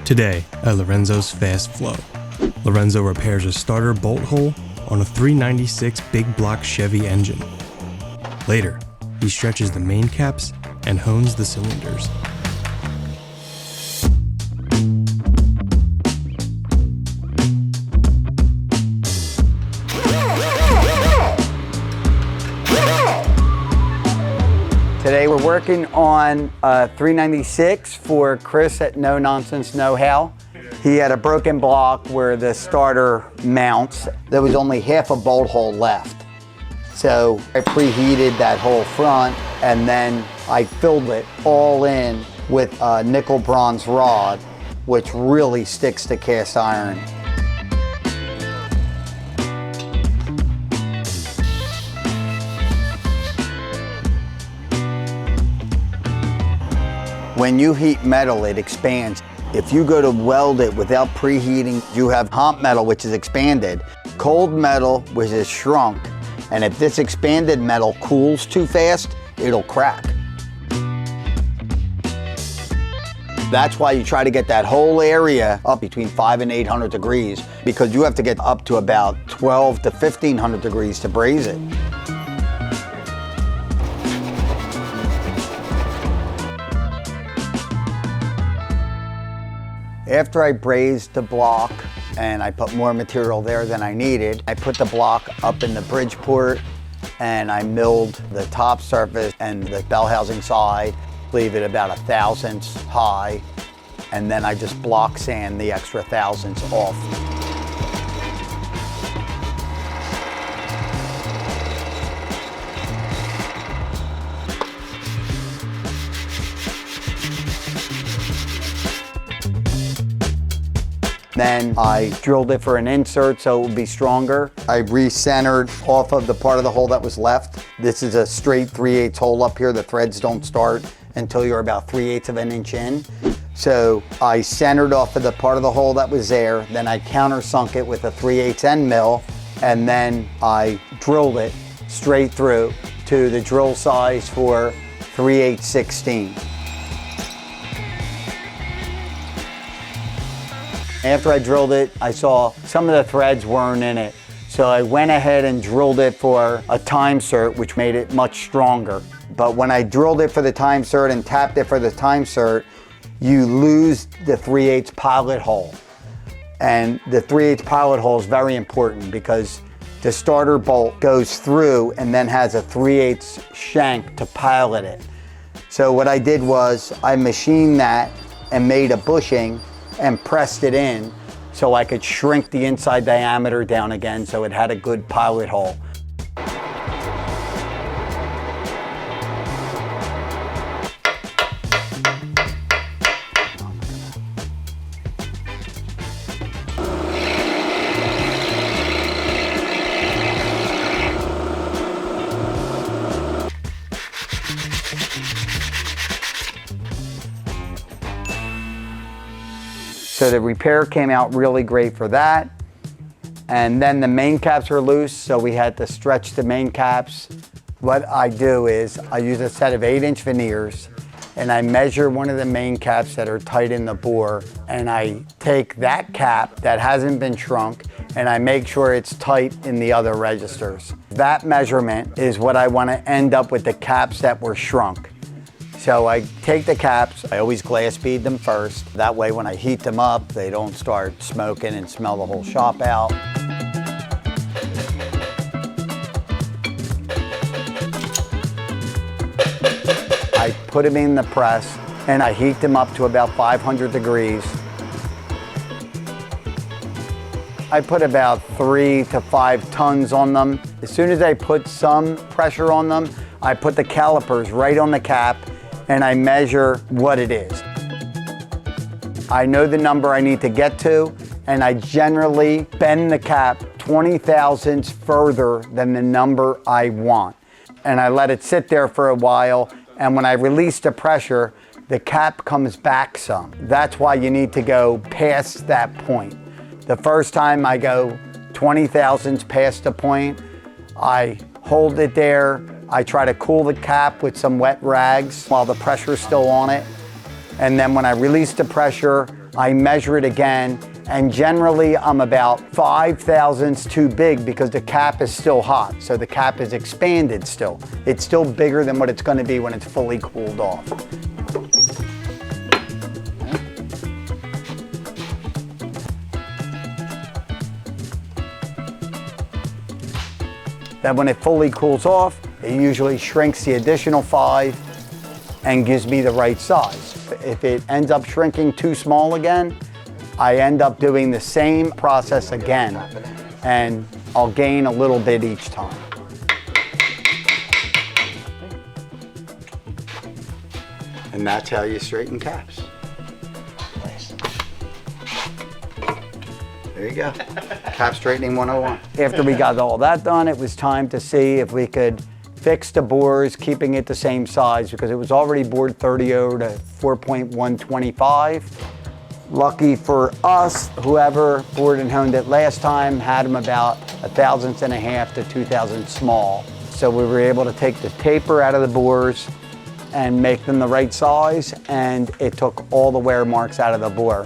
Today at Lorenzo's Fast Flow, Lorenzo repairs a starter bolt hole on a 396 Big Block Chevy engine. Later, he stretches the main caps and hones the cylinders. Today we're working on a 396 for Chris at NoNonsenseKnowHow. He had a broken block where the starter mounts. There was only half a bolt hole left. So I preheated that whole front and then I filled it all in with a nickel bronze rod, which really sticks to cast iron. When you heat metal, it expands. If you go to weld it without preheating, you have hot metal, which is expanded, cold metal, which is shrunk. And if this expanded metal cools too fast, it'll crack. That's why you try to get that whole area up between 500 and 800 degrees, because you have to get up to about 12 to 1500 degrees to braze it. After I brazed the block and I put more material there than I needed, I put the block up in the bridge port and I milled the top surface and the bell housing side, leave it about 1 thousandths high, and then I just block sand the extra thousandths off. Then I drilled it for an insert so it would be stronger. I re-centered off of the part of the hole that was left. This is a straight 3/8 hole up here. The threads don't start until you're about 3/8 of an inch in. So I centered off of the part of the hole that was there. Then I countersunk it with a 3/8 end mill. And then I drilled it straight through to the drill size for 3/8/16. After I drilled it, I saw some of the threads weren't in it. So I went ahead and drilled it for a time cert, which made it much stronger. But when I drilled it for the time cert and tapped it for the time cert, you lose the 3/8 pilot hole. And the 3/8 pilot hole is very important because the starter bolt goes through and then has a 3/8 shank to pilot it. So what I did was I machined that and made a bushing and pressed it in so I could shrink the inside diameter down again so it had a good pilot hole. So the repair came out really great for that. And then the main caps were loose, so we had to stretch the main caps. What I do is I use a set of 8-inch veneers and I measure one of the main caps that are tight in the bore, and I take that cap that hasn't been shrunk and I make sure it's tight in the other registers. That measurement is what I want to end up with the caps that were shrunk. So I take the caps, I always glass bead them first. That way when I heat them up, they don't start smoking and smell the whole shop out. I put them in the press and I heat them up to about 500 degrees. I put about 3 to 5 tons on them. As soon as I put some pressure on them, I put the calipers right on the cap and I measure what it is. I know the number I need to get to, and I generally bend the cap 20 thousandths further than the number I want. And I let it sit there for a while, and when I release the pressure, the cap comes back some. That's why you need to go past that point. The first time I go 20 thousandths past the point, I hold it there. I try to cool the cap with some wet rags while the pressure's still on it. And then when I release the pressure, I measure it again, and generally I'm about 5 thousandths too big because the cap is still hot. So the cap is expanded still. It's still bigger than what it's going to be when it's fully cooled off. Then when it fully cools off, it usually shrinks the additional 5 and gives me the right size. If it ends up shrinking too small again, I end up doing the same process again, and I'll gain a little bit each time. And that's how you straighten caps. There you go. Cap straightening 101. After we got all that done, it was time to see if we could fix the bores, keeping it the same size, because it was already bored 30 over to 4.125. Lucky for us, whoever bored and honed it last time had them about 1/1000 to 2 thousandths small. So we were able to take the taper out of the bores and make them the right size, and it took all the wear marks out of the bore.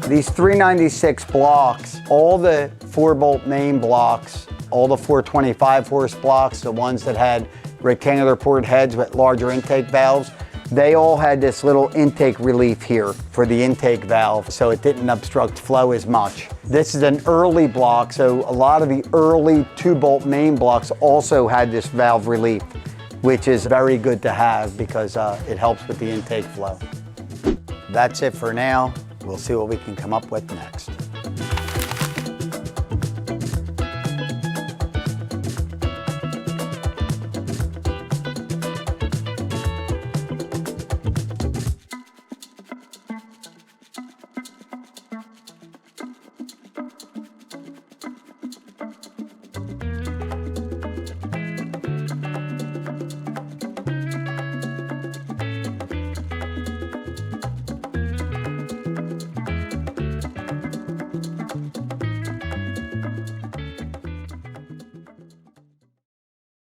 These 396 blocks, all the 4-bolt main blocks, all the 425 horse blocks, the ones that had rectangular port heads with larger intake valves, they all had this little intake relief here for the intake valve, so it didn't obstruct flow as much. This is an early block, so a lot of the early 2-bolt main blocks also had this valve relief, which is very good to have because it helps with the intake flow. That's it for now. We'll see what we can come up with next.